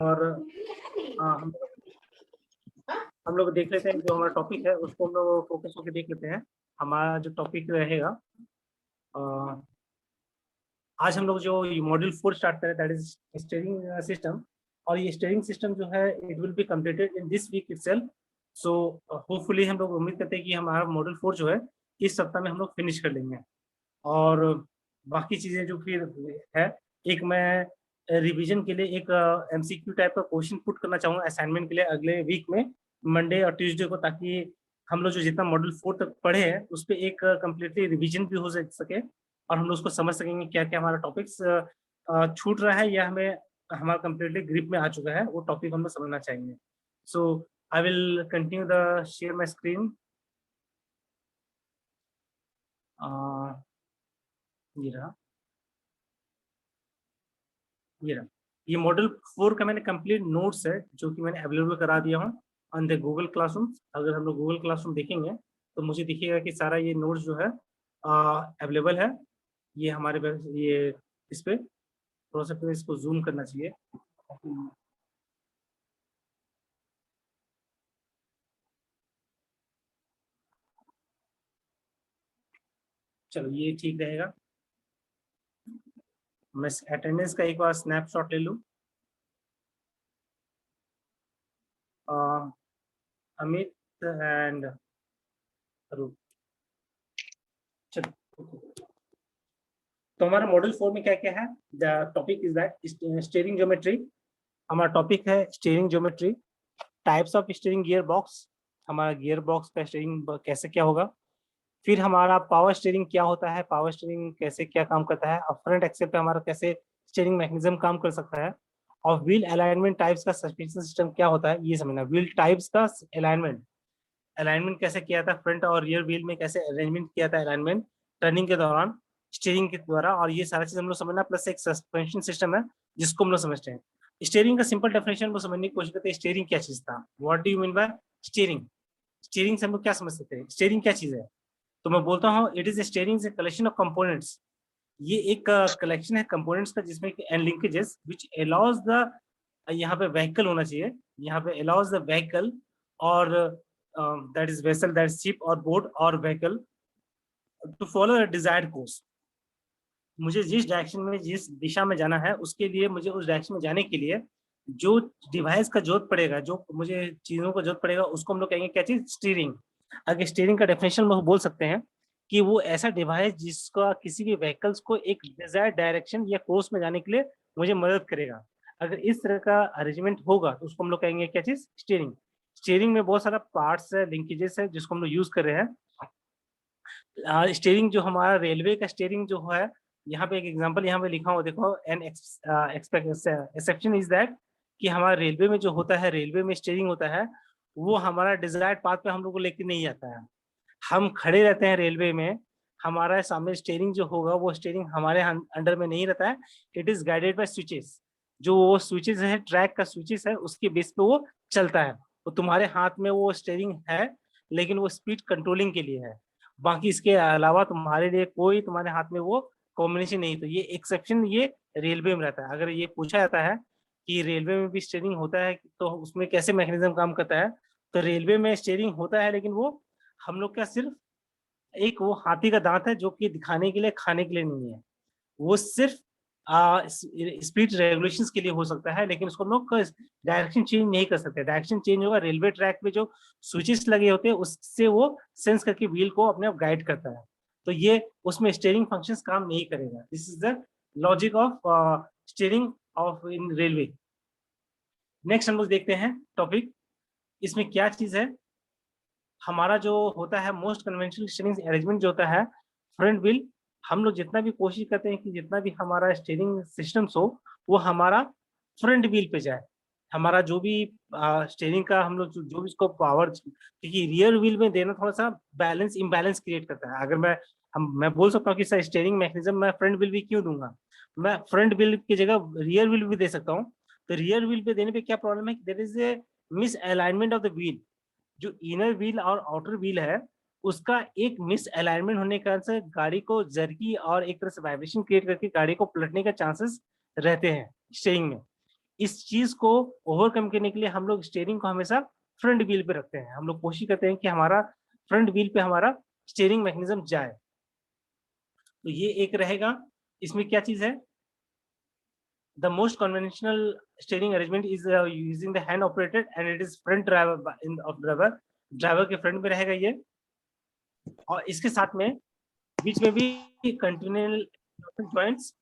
और हम लोग देख लेते हैं जो हमारा टॉपिक है उसको हम लोग फोकस होकर देख लेते हैं। हमारा जो टॉपिक रहेगा आज हम लोग जो मॉड्यूल 4 स्टार्ट करें दैट इज स्टीयरिंग सिस्टम। और ये स्टीयरिंग सिस्टम जो है it will be completed in this week itself. So hopefully हम लोग उम्मीद करते हैं कि हमारा मॉड्यूल 4 जो है इस सप्ताह में हम लोग फिनिश कर लेंगे। और बाकी चीज़ें जो फिर है, एक मैं रिवीजन के लिए एक एमसीक्यू टाइप का क्वेश्चन पुट करना चाहूँगा असाइनमेंट के लिए अगले वीक में मंडे और ट्यूसडे को, ताकि हम लोग जो जितना मॉड्यूल 4 तक पढ़े हैं उस पर एक कम्प्लीटली रिवीजन भी हो सके और हम लोग उसको समझ सकेंगे क्या क्या हमारा टॉपिक्स छूट रहा है या हमें हमारा कम्प्लीटली ग्रिप में आ चुका है, वो टॉपिक हम लोग समझना चाहेंगे। So I will continue the share my screen. ये रहा ये मॉडल 4 का मैंने कंप्लीट नोट्स है जो कि मैंने अवेलेबल करा दिया हूँ ऑन द गूगल क्लासरूम। अगर हम लोग गूगल क्लासरूम देखेंगे तो मुझे दिखेगा कि सारा ये नोट्स जो है अवेलेबल है। ये हमारे ये इस पे थोड़ा सा फिर इसको जूम करना चाहिए। चलो ये ठीक रहेगा। मैं अटेंडेंस का एक बार स्नैपशॉट ले लूँ। अमित एंड अरूप, चलो। तो हमारा मॉडल 4 में क्या क्या है? The topic is that steering geometry. हमारा टॉपिक है steering geometry, types of steering gear box, हमारा गियर बॉक्स का स्टीयरिंग कैसे क्या होगा, फिर हमारा पावर स्टीयरिंग क्या होता है, पावर स्टीयरिंग कैसे क्या काम करता है, और फ्रंट एक्सेल पे हमारा कैसे स्टीयरिंग मैकेनिज्म काम कर सकता है, और व्हील अलाइनमेंट टाइप्स का सस्पेंशन सिस्टम क्या होता है ये समझना। व्हील टाइप्स का अलाइनमेंट अलाइनमेंट कैसे किया था, फ्रंट और रियर व्हील में कैसे अरेंजमेंट किया था अलाइनमेंट टर्निंग के दौरान स्टीयरिंग के द्वारा, और ये सारा चीज हम लोग समझना। प्लस एक सस्पेंशन सिस्टम है जिसको हम लोग समझते हैं। स्टीयरिंग का सिंपल डेफिनेशन को समझने की कोशिश करते हैं। स्टीयरिंग क्या चीज था, what do you mean by steering? Steering से हम लोग क्या समझ सकते हैं, स्टीयरिंग क्या चीज है? तो मैं बोलता हूँ it is steering is a collection of components. ये एक कलेक्शन है कंपोनेंट्स का जिसमें and linkages which allows the, यहाँ पे व्हीकल होना चाहिए, यहाँ पे अलाउज द व्हीकल और that is vessel, that is ship और बोट और vehicle to follow the desired course. मुझे जिस डायरेक्शन में जिस दिशा में जाना है उसके लिए, मुझे उस डायरेक्शन में जाने के लिए जो डिवाइस का जरूरत पड़ेगा, जो मुझे चीजों का जरूरत पड़ेगा, उसको हम लोग कहेंगे क्या चीज, स्टीयरिंग। अगर स्टीयरिंग का डेफिनेशन हम बोल सकते हैं कि वो ऐसा डिवाइस जिसका किसी भी व्हीकल्स को एक डिजायर्ड डायरेक्शन या कोर्स में जाने के लिए मुझे मदद करेगा। अगर इस तरह का अरेंजमेंट होगा तो उसको हम लोग कहेंगे क्या चीज, स्टीयरिंग। स्टीयरिंग में बहुत सारा पार्ट्स है, लिंकेजेस है जिसको हम लोग यूज कर रहे हैं। स्टीयरिंग जो हमारा रेलवे का स्टीयरिंग जो है, यहाँ पे एक एग्जांपल यहाँ पे लिखा हुआ देखो, एन एक्सेप्शन इज दैट कि हमारा रेलवे में जो होता है, रेलवे में स्टीयरिंग होता है, वो हमारा डिजायर्ड पाथ पे हम लोग को लेके नहीं जाता है। हम खड़े रहते हैं रेलवे में, हमारा सामने स्टीयरिंग जो होगा वो स्टीयरिंग हमारे अंडर में नहीं रहता है। It is guided by switches. जो वो स्विचेस है, ट्रैक का स्विचेस है, उसके बेस पे वो चलता है। तो तुम्हारे हाथ में वो स्टीयरिंग है लेकिन वो स्पीड कंट्रोलिंग के लिए है। बाकी इसके अलावा तुम्हारे लिए कोई तुम्हारे हाथ में वो कॉम्बिनेशन नहीं। तो ये एक्सेप्शन ये रेलवे में रहता है। अगर ये पूछा जाता है कि रेलवे में भी स्टीयरिंग होता है तो उसमें कैसे मैकेनिज्म काम करता है, तो रेलवे में स्टीयरिंग होता है लेकिन वो हम लोग का सिर्फ एक वो हाथी का दांत है जो कि दिखाने के लिए, खाने के लिए नहीं है। वो सिर्फ स्पीड रेगुलेशंस के लिए हो सकता है, लेकिन उसको हम लोग डायरेक्शन चेंज नहीं कर सकते। डायरेक्शन चेंज होगा रेलवे ट्रैक पे जो स्विचेस लगे होते हैं उससे वो सेंस करके व्हील को अपने आप गाइड करता है। तो ये उसमें स्टीयरिंग फंक्शंस काम नहीं करेगा। This is the logic of steering of in railway. Next हम लोग देखते हैं टॉपिक, इसमें क्या चीज है। हमारा जो होता है मोस्ट कन्वेंशनल स्टीयरिंग अरेंजमेंट जो होता है, फ्रंट व्हील, हम लोग जितना भी कोशिश करते हैं कि जितना भी हमारा स्टीयरिंग सिस्टम्स हो वो हमारा फ्रंट व्हील पे जाए। हमारा जो भी स्टीयरिंग का हम लोग जो भी इसको पावर, क्योंकि रियर व्हील में देना थोड़ा सा बैलेंस इम्बैलेंस क्रिएट करता है। अगर मैं बोल सकता हूँ कि सर स्टीयरिंग मैकेनिज्म मैं फ्रंट व्हील भी क्यों दूंगा, मैं फ्रंट व्हील की जगह रियर व्हील भी दे सकता हूँ। तो रियर व्हील पे देने पे क्या प्रॉब्लम है, there is a misalignment of the wheel. जो इनर व्हील और आउटर व्हील है उसका एक मिस अलाइनमेंट होने के कारण से गाड़ी को जर्की और एक तरह से वाइब्रेशन क्रिएट करके गाड़ी को पलटने का चांसेस रहते हैं स्टीयरिंग में। इस चीज को ओवरकम करने के लिए हम लोग स्टीयरिंग को हमेशा फ्रंट व्हील पे रखते हैं। हम लोग कोशिश करते हैं कि हमारा फ्रंट व्हील पे हमारा स्टीयरिंग मैकेनिज्म जाए। तो ये एक रहेगा। इसमें क्या चीज है, the most conventional steering arrangement is using the hand operated and it is front driver in of driver, driver के फ्रंट में रहेगा ये। और इसके साथ में बीच में भी कंटिन्यूअल जॉइंट्स,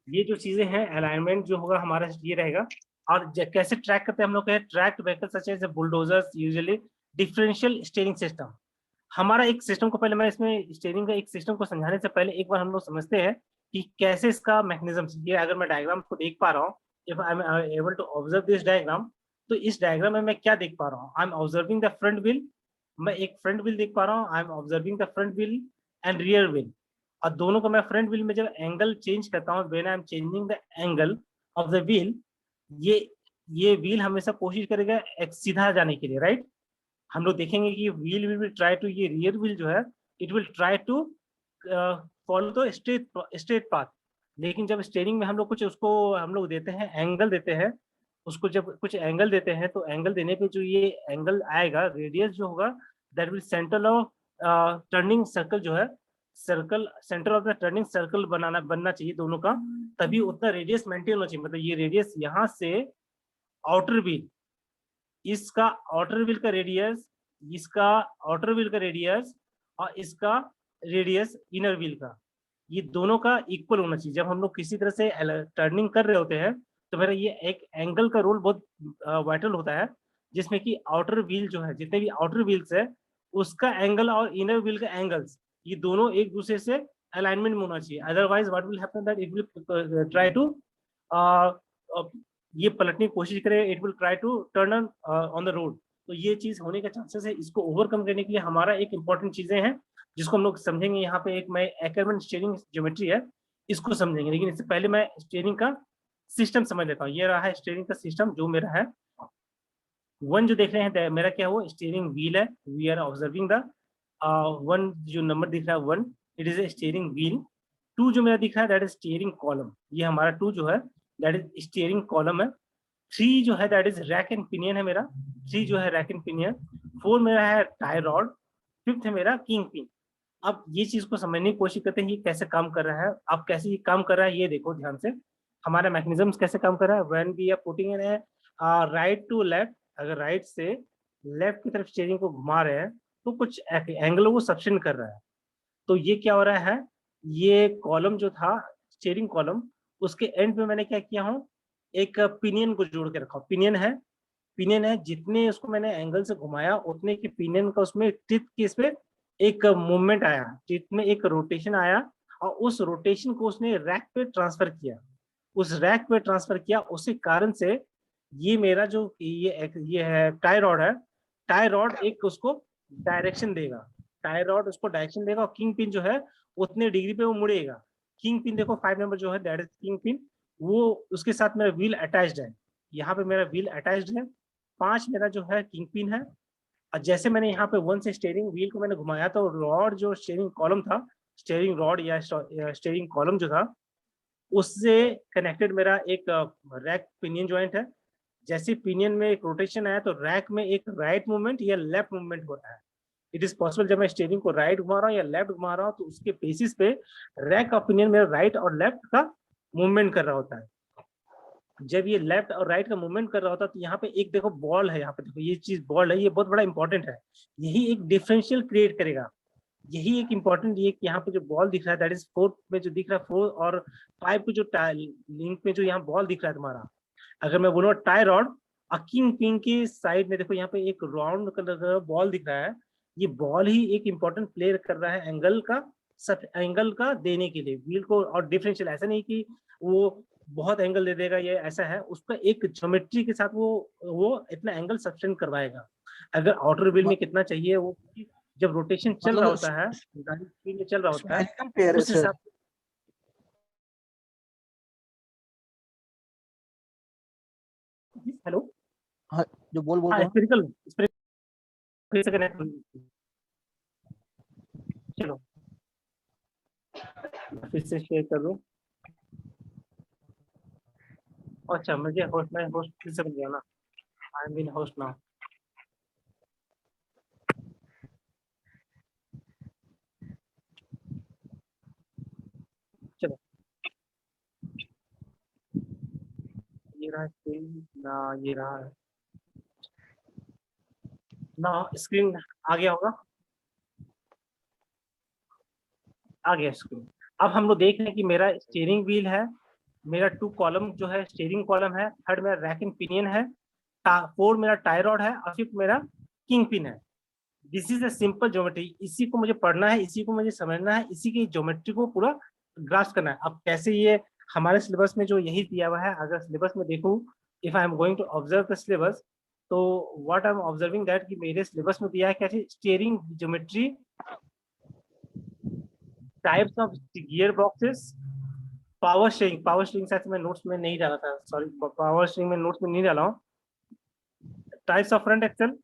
ये जो चीजें हैं अलाइनमेंट जो होगा हमारा ये रहेगा। और कैसे ट्रैक करते हैं हम लोग, tracked vehicle such as bulldozers usually differential steering system. हमारा एक सिस्टम को पहले मैं इसमें स्टीयरिंग का एक सिस्टम को समझाने से पहले एक बार हम लोग समझते हैं कि कैसे इसका मैकेनिज्म। ये अगर मैं डायग्राम को देख पा रहा हूँ, if I am able to observe this diagram, तो इस डायग्राम में मैं क्या देख पा रहा हूँ, I am observing the front wheel. मैं एक फ्रंट व्हील देख पा रहा हूँ, I am observing the front wheel and rear wheel. और दोनों को मैं फ्रंट व्हील में जब एंगल चेंज करता हूँ, when I am changing the angle of the wheel, ये व्हील हमेशा कोशिश करेगा एक सीधा जाने के लिए, राइट। हम लोग देखेंगे कि व्हील विल ट्राई टू, ये रियर व्हील जो है it will try to follow the straight path. लेकिन जब स्टीयरिंग में हम लोग कुछ उसको हम लोग देते हैं, एंगल देते हैं उसको, जब कुछ एंगल देते हैं तो एंगल देने पे जो ये एंगल आएगा, रेडियस जो होगा, that will centre of turning circle जो है, circle centre of the turning circle बनना चाहिए दोनों का, तभी उतना रेडियस मेंटेन होना चाहिए। मतलब ये रेडियस यहाँ से आउटर व्हील, इसका आउटर व्हील का रेडियस, इसका आउटर व्हील का रेडियस और इसका रेडियस इनर व्हील का, ये दोनों का इक्वल होना चाहिए। जब हम लोग किसी तरह से टर्निंग कर रहे होते हैं तो मेरा ये एक एंगल का रोल बहुत वाइटल होता है, जिसमें कि आउटर व्हील जो है, जितने भी आउटर व्हील्स है उसका एंगल और इनर व्हील का एंगल्स, ये दोनों एक दूसरे से अलाइनमेंट में होना चाहिए। Otherwise what will happen that it will try to, ये पलटने की कोशिश करे, it will try to turn on the road. तो ये चीज होने का चांसेस है। इसको ओवरकम करने के लिए हमारा एक इंपॉर्टेंट चीजें हैं जिसको हम लोग समझेंगे। यहाँ पे एक मैं एकरमैन स्टीयरिंग ज्योमेट्री है, इसको समझेंगे। लेकिन इससे पहले मैं स्टीयरिंग का सिस्टम समझ लेता हूँ। ये रहा है स्टीयरिंग का सिस्टम जो मेरा है। वन जो देख रहे हैं मेरा क्या हुआ, स्टीयरिंग व्हील है, we are observing the one, जो नंबर दिख रहा है one, it is a steering wheel. Two जो मेरा दिख रहा है दैट इज स्टीयरिंग कॉलम, ये हमारा टू जो है दैट इज स्टीयरिंग कॉलम है। थ्री जो है that is rack and pinion है मेरा, थ्री जो है रैक एंड पिनियन। फोर मेरा है टाई रॉड, फिफ्थ है मेरा किंग पिन। अब ये चीज को समझने की कोशिश करते हैं ये कैसे काम कर रहा है। अब कैसे ये काम कर रहा है ये देखो ध्यान से, हमारा मैकेनिज्म कैसे काम कर रहा है। When we are putting in right to left, अगर राइट से लेफ्ट की तरफ स्टीयरिंग को घुमा रहे हैं तो कुछ एंगल वो सब्सटेंड कर रहा है। तो ये क्या हो रहा है, ये कॉलम जो था स्टीयरिंग कॉलम, उसके एंड पे मैंने क्या किया हूँ, एक पिनियन को जोड़ के रखा। पिनियन है, पिनियन है, जितने उसको मैंने एंगल से घुमाया उतने के पिनियन का उसमें टिप के इसमें एक मूवमेंट आया, टिप में एक रोटेशन आया, और उस रोटेशन को उसने रैक पे ट्रांसफर किया। उस रैक पे ट्रांसफर किया, उसी कारण से ये मेरा जो ये है टाई रॉड है, टाई रॉड एक उसको डायरेक्शन देगा, टाई रॉड उसको डायरेक्शन देगा, और किंग पिन जो है उतने डिग्री पे वो मुड़ेगा। किंग पिन देखो 5 नंबर जो है दैट इज किंग पिन, वो उसके साथ मेरा व्हील अटैच्ड है, यहाँ पे मेरा व्हील अटैच्ड है। 5 मेरा जो है किंग पिन है। और जैसे मैंने यहाँ पे 1 से स्टीयरिंग व्हील को मैंने घुमाया तो रॉड जो स्टीयरिंग कॉलम था, स्टीयरिंग रॉड या स्टीयरिंग कॉलम जो था, उससे कनेक्टेड मेरा एक रैक पिनियन जॉइंट है। जैसे पिनियन में एक रोटेशन आया तो रैक में एक राइट मूवमेंट या लेफ्ट मूवमेंट हो रहा है। इट इज पॉसिबल जब मैं स्टीयरिंग को राइट घुमा रहा हूँ या लेफ्ट घुमा रहा हूँ तो उसके बेसिस पे रैक का पिनियन मेरा राइट और लेफ्ट का मूवमेंट कर रहा होता है। जब ये लेफ्ट और राइट का मूवमेंट कर रहा होता है तो यहाँ पे एक देखो बॉल है, यहाँ पे देखो ये चीज बॉल है, ये बहुत बड़ा इंपॉर्टेंट है। यही एक डिफरेंशियल क्रिएट करेगा। यही एक इंपॉर्टेंट, ये यहाँ पे जो बॉल दिख रहा है दैट इज फोर्थ में जो दिख रहा है, 4 और 5 को जो लिंक में जो यहाँ बॉल दिख रहा है तुम्हारा, अगर मैं बोलूँ टाई रॉड, किंग पिन की साइड में देखो यहाँ पे एक राउंड कलर का बॉल दिख रहा है। ये बॉल ही एक इंपॉर्टेंट प्ले कर रहा है एंगल का, सब एंगल का देने के लिए व्हील को। और डिफरेंशियल ऐसा नहीं कि वो बहुत एंगल दे देगा, ये ऐसा है उसका एक ज्योमेट्री के साथ वो इतना एंगल सब्सटेंड करवाएगा। अगर आउटर व्हील में कितना चाहिए वो, जब रोटेशन चल रहा मतलब होता है, गाड़ी स्पीड में चल रहा होता है, स्फेरिकल पेयर है उस सर। हिसाब से। हेलो, हाँ, जो बोल हाँ रहे हैं। स्पेरिकल, फिर से कनेक्ट, चलो फिर से शेयर कर दो। अच्छा मुझे होस्ट, मैं होस्ट फिर से बन गया ना, I am been host now. चलो ये रहा स्क्रीन ना, ये रहा ना, स्क्रीन आ गया होगा, आ गया स्क्रीन। अब हम लोग देख रहे हैं कि मेरा स्टीयरिंग व्हील है, मेरा 2 कॉलम जो है स्टीयरिंग कॉलम है, थर्ड मेरा रैक एंड पिनियन है, फोर मेरा टाई रॉड है, और फिफ्थ मेरा किंग पिन है। This is a simple geometry, इसी को मुझे पढ़ना है, इसी को मुझे समझना है, इसी की ज्योमेट्री को पूरा ग्रास्प करना है। अब कैसे ये हमारे सिलेबस में जो यही दिया हुआ है, अगर सिलेबस में देखूं, if I am going to observe the syllabus, तो what I am observing that कि मेरे सिलेबस में दिया है क्या चीज, steering geometry, types of gear boxes, power steering शायद मैं नोट्स में नहीं डाला था, सॉरी, पावर स्टीयरिंग में नोट्स में नहीं डाला हूँ, types of front axle,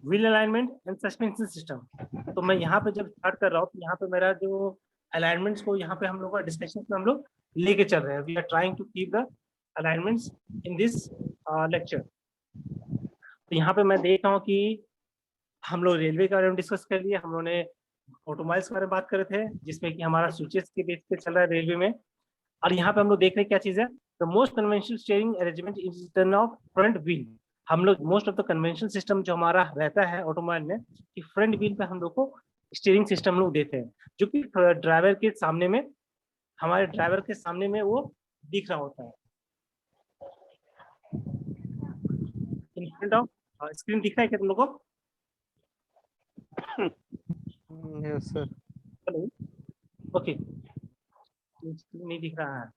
wheel alignment and suspension system. तो मैं यहाँ पे जब स्टार्ट कर रहा हूँ, तो यहाँ पे मेरा जो अलाइनमेंट्स को यहाँ पे हम लोग का डिस्कशन में हम लोग लेके चल रहे हैं, we are trying to keep the alignments in this lecture. तो यहाँ पे मैं देख रहा हूँ कि हम लोग रेलवे के बारे में डिस्कस कर लिए, हम लोगों ने ऑटोमोबाइल्स के बारे में बात कर रहे थे, जिसमें कि हमारा स्विचेस के बेस पे चल रहा है रेलवे में। और यहाँ पे हम लोग देख रहे हैं क्या चीज है, the most conventional steering arrangement is turn off front wheel. हम लोग most of the conventional system जो हमारा रहता है ऑटोमोबाइल में, कि फ्रंट व्हील पे हम लोग को स्टीयरिंग सिस्टम लोग देते हैं, जो कि ड्राइवर के सामने में, हमारे ड्राइवर के सामने में वो दिख रहा होता है, इन फ्रंट ऑफ स्क्रीन दिख रहा है क्या तुम लोग को? Yes sir. Hello, okay, screen नहीं दिख रहा है,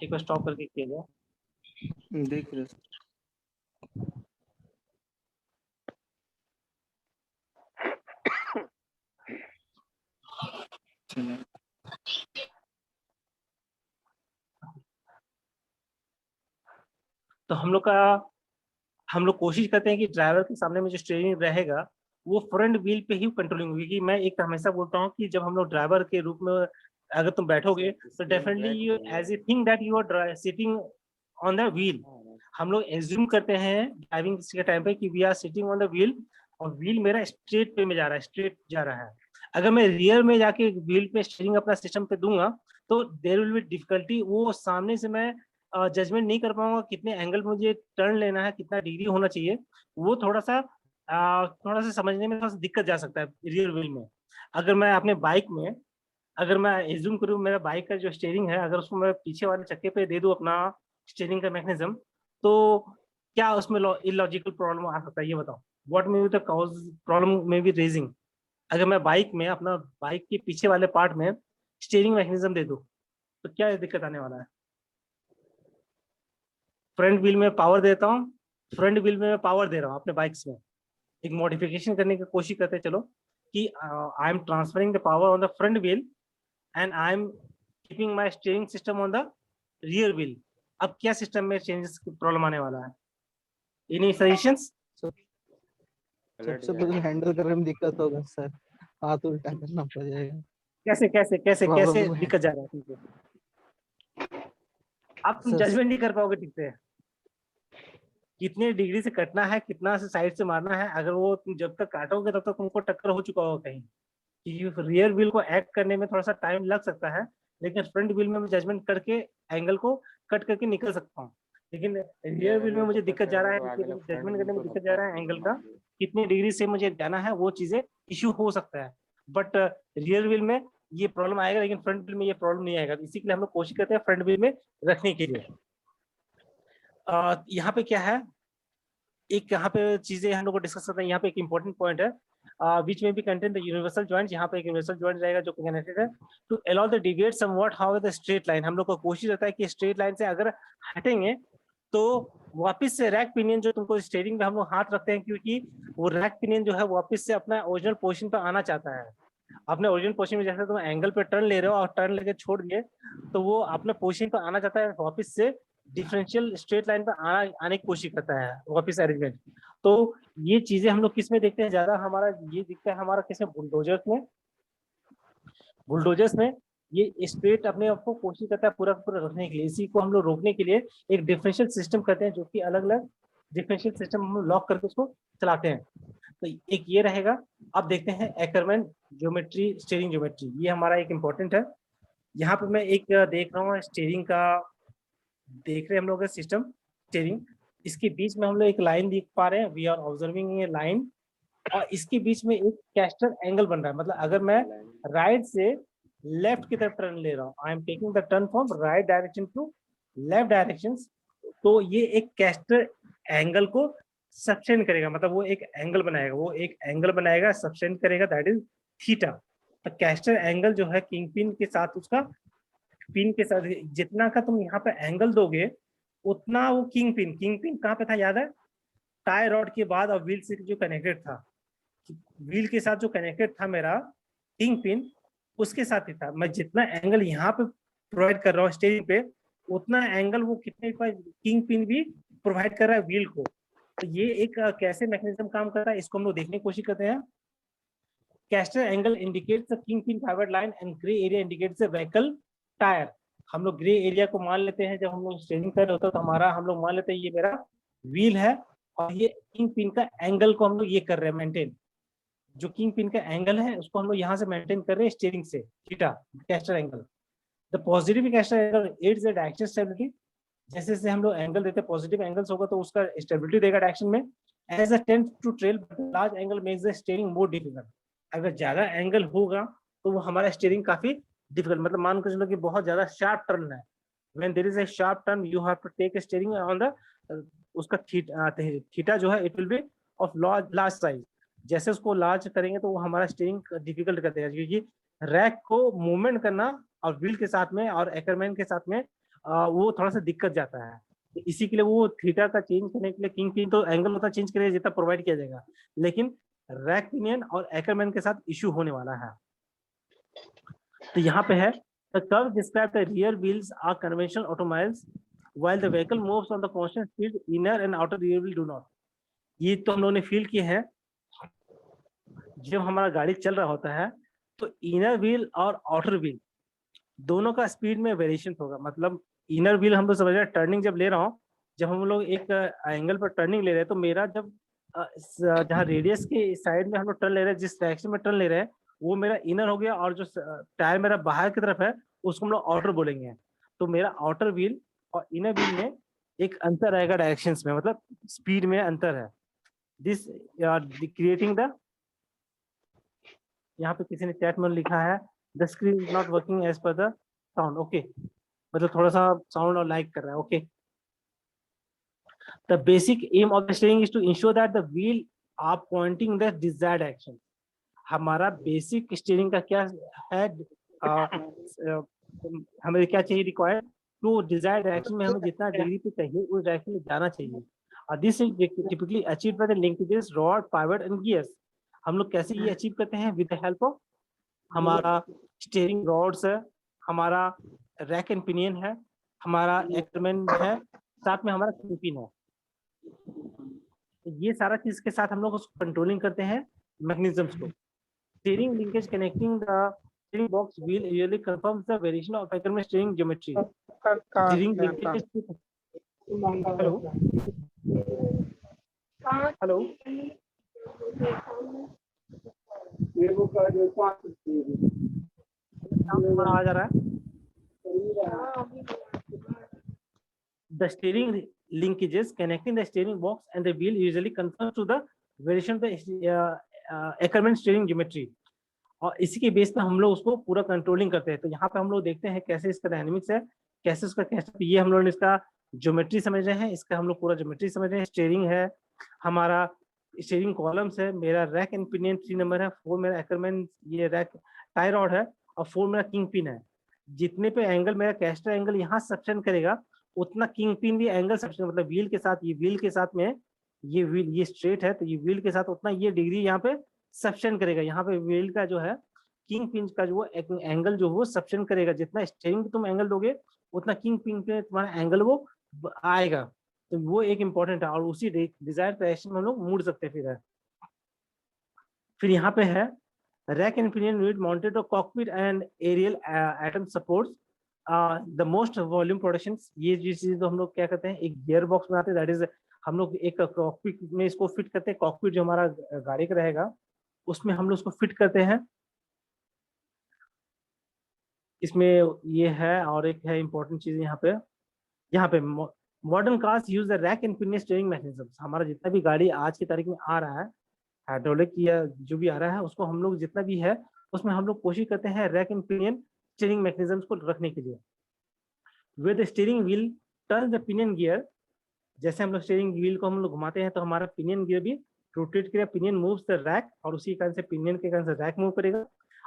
एक बार स्टॉप करके किया जाए। देख रहे सर। चलिए। तो हम लोग कोशिश करते हैं कि ड्राइवर के सामने में जो स्टीयरिंग रहेगा, वो फ्रंट व्हील पे ही कंट्रोलिंग होगी। कि मैं एक हमेशा बोलता हूँ कि जब हम लोग ड्राइवर के रूप में अगर तुम बैठोगे, तो definitely you as a think that you are sitting on the wheel. हम लोग एज्यूम करते हैं ड्राइविंग के टाइम पे कि we are sitting on the wheel, और व्हील मेरा स्ट्रेट पे में जा रहा है, स्ट्रेट जा रहा है। अगर मैं रियर में जाके व्हील पे स्टीयरिंग अपना सिस्टम पे दूंगा, तो देर विल बी डिफिकल्टी, वो सामने से मैं जजमेंट नहीं कर पाऊंगा कितने एंगल मुझे टर्न लेना है, कितना डिग्री होना चाहिए, वो थोड़ा सा समझने में थोड़ा सा दिक्कत जा सकता है रियर व्हील में। अगर मैं अपने बाइक में, अगर मैं एज्यूम करूँ मेरा बाइक का जो स्टीयरिंग है, अगर उसको मैं पीछे वाले चक्के पे दे दूं अपना स्टीयरिंग का मैकेनिज्म, तो क्या उसमें इलॉजिकल प्रॉब्लम आ सकता है, ये बताओ, what may be the cause problem may be raising. अगर मैं बाइक में अपना बाइक के पीछे वाले पार्ट में स्टीयरिंग मैकेनिज्म दे दूं, तो क्या दिक्कत आने वाला है? फ्रंट व्हील में पावर देता हूँ, फ्रंट व्हील में मैं पावर दे रहा हूँ अपने बाइक्स में, एक मॉडिफिकेशन करने की कोशिश करते हैं, चलो कि I am transferring the power on the front wheel and I am keeping my steering system on the rear wheel. अब क्या सिस्टम में चेंजेस की प्रॉब्लम आने वाला है? Any suggestions? सबसे पहले हैंडल करने में दिक्कत होगा सर, हाथ उल्टा करना पड़ेगा। कैसे कैसे कैसे कैसे प्रॉब्लम है दिक्कत जा रहा है तुमको? अब तुम सर। जजमेंट नहीं कर पाओगे ठीक से, कितने डिग्री से कटना है, कितना से साइड से मारना है, अगर वो तुम जब तक काटोगे तब तक तुमको टक्कर हो चुका होगा कहीं। कि रियर व्हील को एक्ट करने में थोड़ा सा टाइम लग सकता है, लेकिन फ्रंट व्हील में मैं जजमेंट करके एंगल को कट करके निकल सकता हूँ। लेकिन रियर व्हील में मुझे दिक्कत जा रहा है, जजमेंट करने में दिक्कत जा रहा है एंगल का, कितनी डिग्री से मुझे जाना है, वो चीजें इश्यू हो सकता है। बट रियर व्हील में ये प्रॉब्लम आएगा, लेकिन फ्रंट व्हील में ये प्रॉब्लम नहीं आएगा। इसी के लिए हम लोग कोशिश करते हैं फ्रंट व्हील में रखने के लिए। यहाँ पे क्या है, एक यहाँ पे चीजें हम लोग को डिस्कस करते हैं, यहाँ पे एक इंपॉर्टेंट पॉइंट है, बीच में भी कंटेंट द यूनिवर्सल जॉइंट, यहाँ पे एक यूनिवर्सल जॉइंट रहेगा जो कनेक्टेड है to allow the deviate somewhat how the straight line. हम लोग को कोशिश रहता है कि स्ट्रेट लाइन से अगर हटेंगे, तो वापस से रैक पिनियन जो तुमको स्टीयरिंग में हम लोग हाथ रखते हैं, क्योंकि वो रैक पिनियन जो है वापस से अपना ओरिजिनल पोजीशन पर आना चाहता है। अपने ओरिजिनल पोजीशन में जैसे तुम एंगल पे टर्न ले रहे हो और टर्न लेके छोड़ दिए, तो वो अपने पोजीशन पर आना चाहता है, वापस से डिफरेंशियल स्ट्रेट लाइन पर आने की कोशिश करता है वापस अरेंजमेंट। तो ये चीजें हम लोग किस में देखते हैं ज्यादा, हमारा ये दिखता है हमारा किसमें, बुलडोजर्स में। बुलडोजर्स में ये स्ट्रेट अपने आप को कोशिश करता है पूरा का पूरा रखने के लिए। इसी को हम लोग रोकने के लिए एक डिफरेंशियल सिस्टम करते हैं, जो कि अलग अलग डिफरेंशियल सिस्टम हम लोग लॉक करके उसको चलाते हैं। तो एक ये रहेगा। अब देखते हैं एकरमैन ज्योमेट्री, स्टीयरिंग ज्योमेट्री, ये हमारा एक इम्पोर्टेंट है। यहाँ पे मैं एक देख रहा हूँ स्टीयरिंग का, देख रहे हैं हम लोग का सिस्टम स्टीयरिंग। इसके बीच में हम लोग एक लाइन देख पा रहे हैं, we are observing a line, और इसके बीच में एक कैस्टर एंगल बन रहा है। मतलब अगर मैं राइट से लेफ्ट की तरफ टर्न ले रहा हूँ, I am taking the turn from right direction to left direction, तो ये एक कैस्टर एंगल को सबटेंड करेगा, मतलब वो एक एंगल बनाएगा, वो एक एंगल बनाएगा, सबटेंड करेगा, दैट इज थीटा। तो कैस्टर एंगल जो है किंग पिन के साथ, उसका पिन के साथ जितना का तुम यहाँ पे एंगल दोगे उतना वो किंग पिन कहाँ पे था याद है? टाई रॉड के बाद और व्हील से जो कनेक्टेड था, व्हील के साथ जो कनेक्टेड था मेरा किंग पिन, उसके साथ ही था। मैं जितना एंगल यहाँ पे प्रोवाइड कर रहा हूँ स्टीयरिंग पे, उतना एंगल वो कितने किंग पिन भी प्रोवाइड कर रहा है व्हील को। तो ये एक कैसे मैकेनिज्म काम कर रहा है, इसको हम लोग देखने की कोशिश करते हैं। Castor angle indicates the king pin fibre line and grey area indicates the vehicle tyre. हम लोग ग्रे एरिया को मान लेते हैं, जब हम लोग स्टीयरिंग कर रहे होते हैं तो हमारा हम लोग मान लेते हैं ये मेरा व्हील है, और ये किंग पिन का एंगल को हम लोग ये कर रहे हैं मेंटेन। जो किंग पिन का एंगल है उसको हम लोग यहाँ से मेंटेन कर रहे हैं स्टीयरिंग से, theta caster angle. The positive caster angle adds the direction stability. जैसे जैसे हम लोग एंगल देते हैं, पॉजिटिव एंगल्स होगा तो उसका स्टेबिलिटी देगा डायरेक्शन में। As a tend to trail, large angle makes the steering more difficult. अगर ज्यादा एंगल होगा तो वो हमारा स्टीयरिंग काफी डिफिकल्ट, मतलब मान कर चलो कि बहुत ज्यादा शार्प टर्न है, when there is a sharp turn you have to take a steering on the उसका थीटा जो है it will B of large size. जैसे उसको लार्ज करेंगे तो वो हमारा स्टीयरिंग डिफिकल्ट कर देगा, क्योंकि रैक को मूवमेंट करना और व्हील के साथ में और एकरमैन के साथ में वो थोड़ा सा दिक्कत जाता है। तो इसी के लिए वो थीटा का चेंज करने के लिए किंग पिन तो एंगल उतना चेंज करेगा जितना प्रोवाइड किया जाएगा, लेकिन रैक पिनियन और एकरमैन के साथ इश्यू होने वाला है। तो यहाँ पे है the curve describes the rear wheels are conventional automobiles while the vehicle moves on the constant speed, inner and outer rear wheel do not। ये तो हम लोगों ने फील किए हैं, जब हमारा गाड़ी चल रहा होता है तो इनर व्हील और आउटर व्हील दोनों का स्पीड में वेरिएशन होगा। मतलब इनर व्हील हम लोग समझ रहे हैं टर्निंग जब ले रहा हूँ, जब हम लोग एक एंगल पर टर्निंग ले रहे हैं तो मेरा जब जहाँ रेडियस के साइड में हम लोग टर्न ले रहे हैं, जिस डायरेक्शन में टर्न ले रहे हैं वो मेरा इनर हो गया, और जो टायर मेरा बाहर की तरफ है उसको हम लोग आउटर बोलेंगे। तो मेरा आउटर व्हील और इनर व्हील में एक अंतर आएगा डायरेक्शंस में, मतलब स्पीड में अंतर है। दिस क्रिएटिंग द, यहाँ पे किसी ने चैट में लिखा है the screen is not working as per the sound. Okay, मतलब थोड़ा सा साउंड और लाइक कर रहा है। Okay, the basic aim of the steering is to ensure that the wheel are pointing the desired action. हमारा बेसिक स्टीयरिंग का क्या है, हमें क्या चाहिए, रिक्वायर्ड टू डिजायर्ड डायरेक्शन में हमें जितना डिग्री पे चाहिए उस डायरेक्शन में जाना चाहिए। This is typically achieve by the linkages rod pivot and gears. हम लोग कैसे ये अचीव करते हैं, विद द हेल्प ऑफ हमारा स्टीयरिंग रॉड्स है, हमारा रैक एंड पिनियन है, हमारा एकरमैन है, साथ में हमारा किंग है। ये सारा चीज के साथ हम लोग उसको कंट्रोलिंग करते हैं मैकेनिज्म्स को। Steering linkage connecting the steering box wheel usually confirms the variation of Ackermann steering geometry. Steering linkage. Hello. Hello. आ जा रहा है। The steering linkages connecting the steering box and the wheel usually confirms to the variation of the Ackermann steering geometry। और इसी के base पे हम लोग उसको पूरा कंट्रोलिंग करते हैं। तो यहाँ पे हम लोग देखते हैं कैसे इसका डायनेमिक्स है, कैसे उसका कैसे, ये हम लोग ने इसका ज्योमेट्री समझ रहे हैं, इसका हम लोग पूरा ज्योमेट्री समझ रहे हैं। स्टीयरिंग है, हमारा स्टीयरिंग कॉलम्स है, मेरा रैक एंड पिनियन 3 नंबर है, 4 मेरा एकरमैन ये रैक टाई रॉड है, और 4 मेरा किंग पिन है। जितने पे एंगल मेरा कैस्टर एंगल यहाँ सबटेंड करेगा उतना किंग पिन भी एंगल सबटेंड, मतलब व्हील के साथ, ये व्हील के साथ में ये व्हील ये स्ट्रेट है तो ये व्हील के साथ उतना ये डिग्री यहाँ पे सबटेंड करेगा। यहाँ पे व्हील का जो है किंग पिन का जो एंगल जो वो सबटेंड करेगा, जितना स्टीयरिंग पे तुम एंगल दोगे उतना किंग पिन पे तुम्हारा एंगल वो आएगा। तो वो एक इंपॉर्टेंट है, और उसी डिजायर डायरेक्शन में हम लोग मुड़ सकते हैं। फिर यहाँ पे है Rack and pinion unit mounted to cockpit and aerial atom supports the most volume productions। ये चीज तो हम लोग क्या करते हैं, एक गियर बॉक्स बनाते हैं, दैट इज हम लोग एक कॉकपिट में इसको फिट करते हैं। कॉकपिट जो हमारा गाड़ी का रहेगा उसमें हम लोग उसको फिट करते हैं। इसमें ये है, और एक है इंपॉर्टेंट चीज यहाँ पे modern cars use the rack and pinion steering mechanism. हमारा जितना भी गाड़ी आज की तारीख में आ रहा है, हाइड्रोलिक या जो भी आ रहा है, उसको हम लोग जितना भी है उसमें हम लोग कोशिश करते हैं rack and pinion steering mechanism को रखने के लिए। With steering wheel turn the pinion gear, जैसे हम लोग स्टीयरिंग व्हील को हम लोग घुमाते हैं तो हमारा पिनियन गियर भी रोटेट करेगा, पिनियन मूव्स द रैक, और उसी कारण से पिनियन के कारण से रैक मूव करेगा।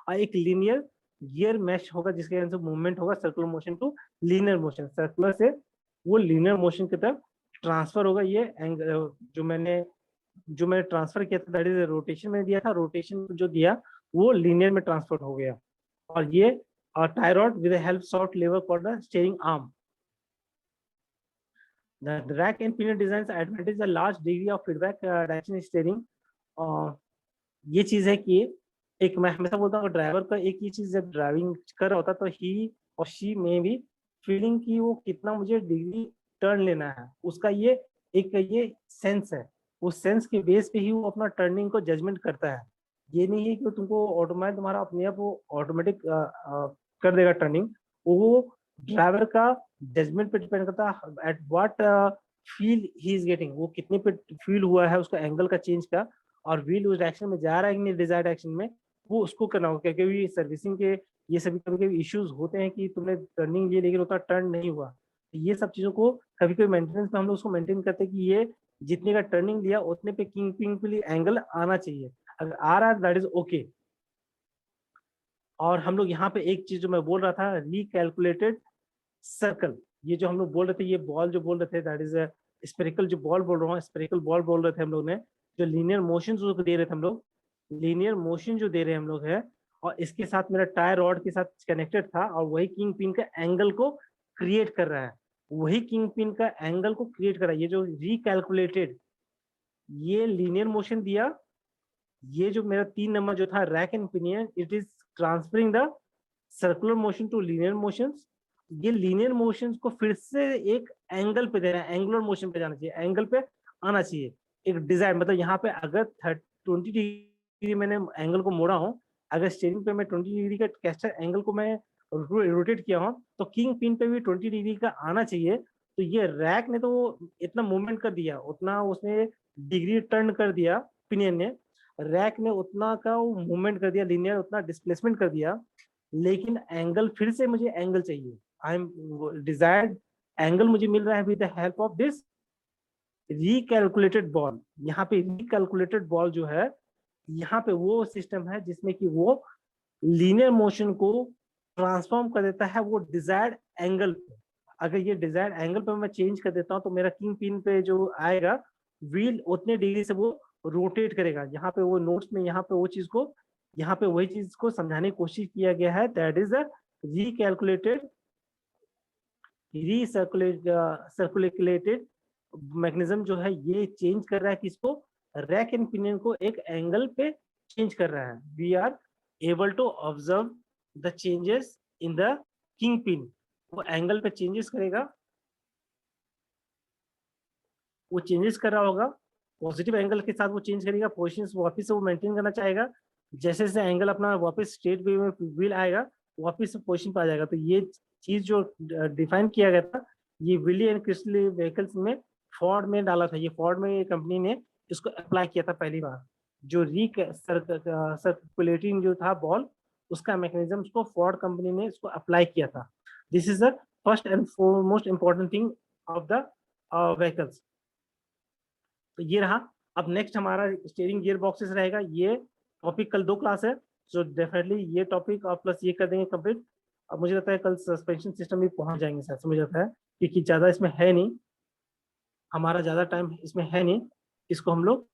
और एक लीनियर गियर मैश होगा जिसके कारण से मूवमेंट होगा circular motion to linear motion, circular से वो लीनियर मोशन की तरफ ट्रांसफर होगा। ये जो मैंने ट्रांसफर किया था दैट इज रोटेशन में दिया था, रोटेशन जो दिया वो लीनियर में ट्रांसफर हो गया। और ये tie rod with help soft lever for the steering arm. The rack and pinion designs advantage a large degree of feedback direction steering। ये चीज है कि एक मैं हमेशा बोलता हूँ ड्राइवर का एक ही चीज जब ड्राइविंग कर रहा होता तो ही और शी में भी फीलिंग की वो कितना मुझे डिग्री टर्न लेना है, उसका ये एक ये सेंस है। उस सेंस के बेस पे ही वो अपना टर्निंग को जजमेंट करता है। ये नहीं है कि वो तुमको ऑटोमेटिक तुम्हारा अपने आप वो ऑटोमेटिक कर देगा टर्निंग। वो ड्राइवर का जजमेंट पे डिपेंड करता है at what feel he is getting, वो कितने पे फील हुआ है उसका एंगल का चेंज का, और व्हील उस डायरेक्शन में जा रहा है कि नहीं डिजायर्ड डायरेक्शन में, वो उसको करना होगा। क्योंकि सर्विसिंग के ये सभी कभी कभी इश्यूज होते हैं कि तुमने टर्निंग लिए लेकिन उतना टर्न नहीं हुआ। ये सब चीजों को कभी कभी मेंटेनेंस में हम लोग उसको मेंटेन करते हैं कि ये जितने का टर्निंग लिया उतने पे किंग पिंग के लिए एंगल आना चाहिए, अगर आ रहा है दैट इज ओके। और हम लोग यहाँ पे एक चीज जो मैं बोल रहा था रिकैलकुलेटेड सर्कल, ये जो हम लोग बोल रहे थे, ये बॉल जो बोल रहे थे दैट इज स्पेरिकल जो बॉल बोल रहा हूँ, स्पेरिकल बॉल बोल रहे थे हम लोग ने, जो लीनियर मोशन जो दे रहे थे हम लोग, लीनियर मोशन जो दे रहे हैं हम लोग है, और इसके साथ मेरा टायर रॉड के साथ कनेक्टेड था, और वही किंग पिन का एंगल को क्रिएट कर रहा है, वही किंग पिन का एंगल को क्रिएट कर रहा है। ये जो रिकैलकुलेटेड ये लीनियर मोशन दिया, ये जो मेरा 3 नंबर जो था rack and pinion, it is transferring the circular motion to linear motions. ये लीनियर मोशंस को फिर से एक एंगल पे दे रहा है, एंगुलर मोशन पे जाना चाहिए, एंगल पे आना चाहिए एक डिजाइन। मतलब यहाँ पे अगर 20 डिग्री मैंने एंगल को मोड़ा हूँ, अगर स्टीयरिंग पे मैं 20 डिग्री का कैस्टर एंगल को मैं रोटेट किया हूँ, तो किंग पिन पे भी 20 डिग्री का आना चाहिए। तो ये रैक ने तो वो इतना मूवमेंट कर दिया, उतना उसने डिग्री टर्न कर दिया, पिनियन ने, रैक ने उतना का वो मूवमेंट कर दिया, लीनियर उतना डिस्प्लेसमेंट कर दिया, लेकिन एंगल फिर से मुझे एंगल चाहिए। आई एम डिजायर्ड एंगल मुझे मिल रहा है with the help of this recalculated ball. यहाँ पे रिकैलकुलेटेड बॉल जो है, यहाँ पे वो सिस्टम है जिसमें कि वो लीनियर मोशन को ट्रांसफॉर्म कर देता है वो डिजायर्ड एंगल पे। अगर ये डिजायर्ड एंगल पे मैं चेंज कर देता हूँ तो मेरा किंग पिन पे जो आएगा व्हील उतने डिग्री से वो रोटेट करेगा। यहाँ पे वो नोट्स में यहाँ पे वो चीज को, यहाँ पे वही चीज को समझाने की कोशिश किया गया है, that is a recalculated circulated mechanism जो है, ये चेंज कर रहा है किसको, रैक एंड पिनियन को एक एंगल पे चेंज कर रहा है। We are able to observe the changes in the king pin, वो एंगल पे चेंजेस करेगा, वो चेंजेस कर रहा होगा, पॉजिटिव एंगल के साथ वो चेंज करेगा, पोजिशन वापस से वो मेंटेन करना चाहेगा। जैसे जैसे एंगल अपना वापस स्ट्रेट वे में व्हील आएगा वापस से पोजिशन पे आ जाएगा। तो ये चीज जो डिफाइन किया गया था, ये विली एंड क्रिस्टल व्हीकल्स में फोर्ड में डाला था। ये फोर्ड में कंपनी ने इसको अप्लाई किया था पहली बार, जो सर्कुलेटिंग जो था बॉल, उसका मैकेनिज्म को फोर्ड कंपनी ने इसको अप्लाई किया था। This is the first and most important thing of the vehicles. तो ये रहा। अब नेक्स्ट हमारा स्टीयरिंग गियर बॉक्सेस रहेगा। ये टॉपिक कल 2 क्लास है, सो डेफिनेटली ये टॉपिक और प्लस ये कर देंगे कंप्लीट। अब मुझे लगता है कल सस्पेंशन सिस्टम भी पहुंच जाएंगे सर, मुझे लगता है, क्योंकि ज्यादा इसमें है नहीं, हमारा ज्यादा टाइम इसमें है नहीं। इसको हम लोग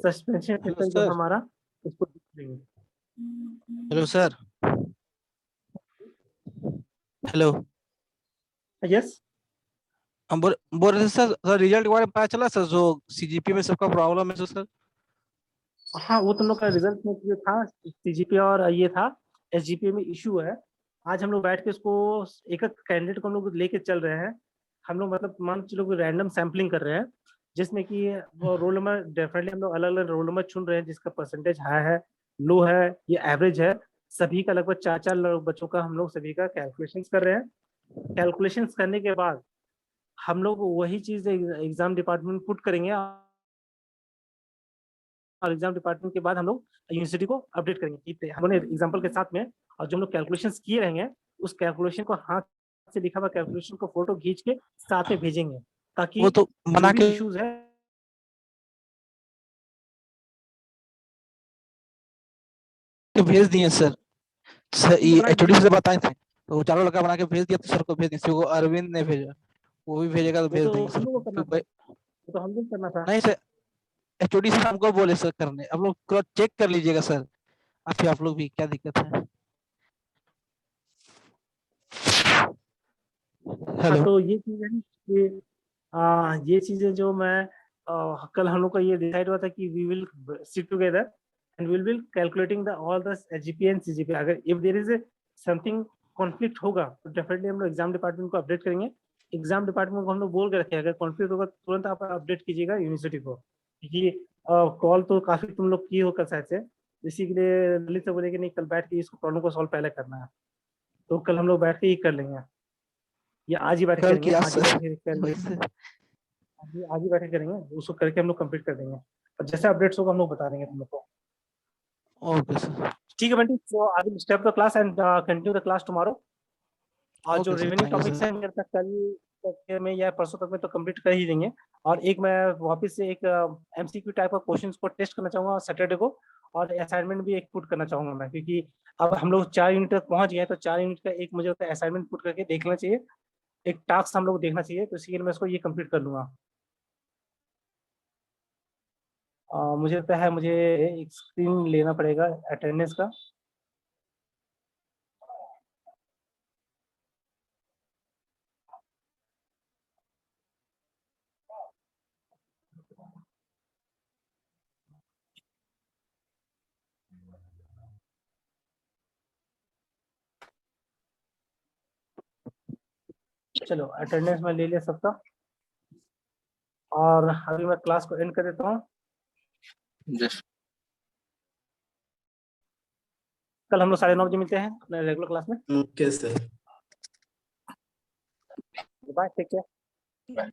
सस्पेंशन सिस्टम जो हमारा इसको देखेंगे। Hello sir. हेलो। यस हम बोल रहे थे सर रिजल्ट के बारे में पता चला सर, जो सीजीपी में सबका प्रॉब्लम है सर। हाँ, वो तुम लोग का रिजल्ट में जो था सीजीपीए और ये था एसजीपीए में इशू है। आज हम लोग बैठ के इसको एक एक कैंडिडेट को हम लोग लेके चल रहे हैं। हम लोग मतलब मान के चलो रैंडम सैम्पलिंग कर रहे हैं, जिसमें कि वो रोल नंबर डेफिनेटली हम लोग अलग अलग रोल नंबर चुन रहे हैं, जिसका परसेंटेज हाई है, लो है, ये एवरेज है। सभी का लगभग 4-4 बच्चों का हम लोग सभी का कैलकुलेशन कर रहे हैं। कैलकुलेशन करने के बाद हम लोग वही चीज एग्जाम डिपार्टमेंट में पुट करेंगे, और एग्जाम डिपार्टमेंट के बाद हम लोग यूनिवर्सिटी को अपडेट करेंगे कि हम लोग ने एग्जाम्पल के साथ में, और जो हम लोग कैलकुलेशन किए रहेंगे उस कैलकुलेशन को हाथ से लिखा हुआ कैलकुलेशन को फोटो खींच के साथ में भेजेंगे, ताकि वो तो जो बना भी के इश्यूज है भेज दिए सर। सर ये बना के एचओडी भेजेंगे। से बताए थे, तो वो चारों लड़का बना के भेज दिया, तो सर को भेज दिया, वो अरविंद ने भेजा, वो भी भेजेगा तो वो भेज तो देंगे हम सर लोग को को, करना क्योंकि था, वो तो हम लोग करना था। नहीं सर, एचओडी से हमको बोले सर करने, आप लोग क्रॉस चेक कर लीजिएगा सर, आप लोग भी क्या दिक्कत है। हाँ, हेलो। तो ये चीज है कि ये चीजें जो मैं कल हम लोग का ये डिसाइड हुआ था कि we will sit together and will calculating the all the GPA and CGPA. अगर if there is something conflict होगा तो डेफिनेटली हम लोग एग्जाम डिपार्टमेंट को अपडेट करेंगे। एग्जाम डिपार्टमेंट को हम लोग बोल के रखे, अगर कॉन्फ्लिक्ट होगा तुरंत आप अपडेट कीजिएगा यूनिवर्सिटी को, क्योंकि कॉल तो काफी तुम लोग किए हो कल शायद से, इसी के लिए ललित से बोले कि नहीं कल बैठ के इसको प्रॉब्लम को सॉल्व पहले करना है। तो कल हम लोग बैठ के ही कर लेंगे, या आज ही बैठ के कल करेंगे, किया आज ही सर बैठ के कर लेंगे। वैसे। आज ही बैठे करेंगे, उसको करके हम लोग कंप्लीट कर देंगे, और जैसे अपडेट्स होगा हम लोग बता देंगे तुम लोग को। Okay sir. ठीक है Bunty, so I will step the class and continue the class tomorrow. और जो okay sir, remaining thank you topics sir. हैं मेरे तक कल तक में या परसों तक में तो कंप्लीट कर ही देंगे। और एक मैं वापस से एक एमसीक्यू टाइप ऑफ क्वेश्चंस को टेस्ट करना चाहूंगा सैटरडे को, और असाइनमेंट भी एक पुट करना चाहूंगा मैं, क्योंकि अब हम लोग 4 यूनिट तक पहुंच गए हैं, तो 4 यूनिट का एक मुझे लगता है असाइनमेंट पुट करके देखना चाहिए, एक टास्क हम लोग देखना चाहिए, तो इसी के लिए मैं इसको ये कंप्लीट कर लूंगा। मुझे लगता है मुझे एक स्क्रीन लेना पड़ेगा अटेंडेंस का। चलो अटेंडेंस में ले लिया सबका, और अभी मैं क्लास को एंड कर देता हूँ। जस्ट कल हम लोग 9:30 बजे मिलते हैं अपने रेगुलर क्लास में। Okay sir. Bye, take care. Bye.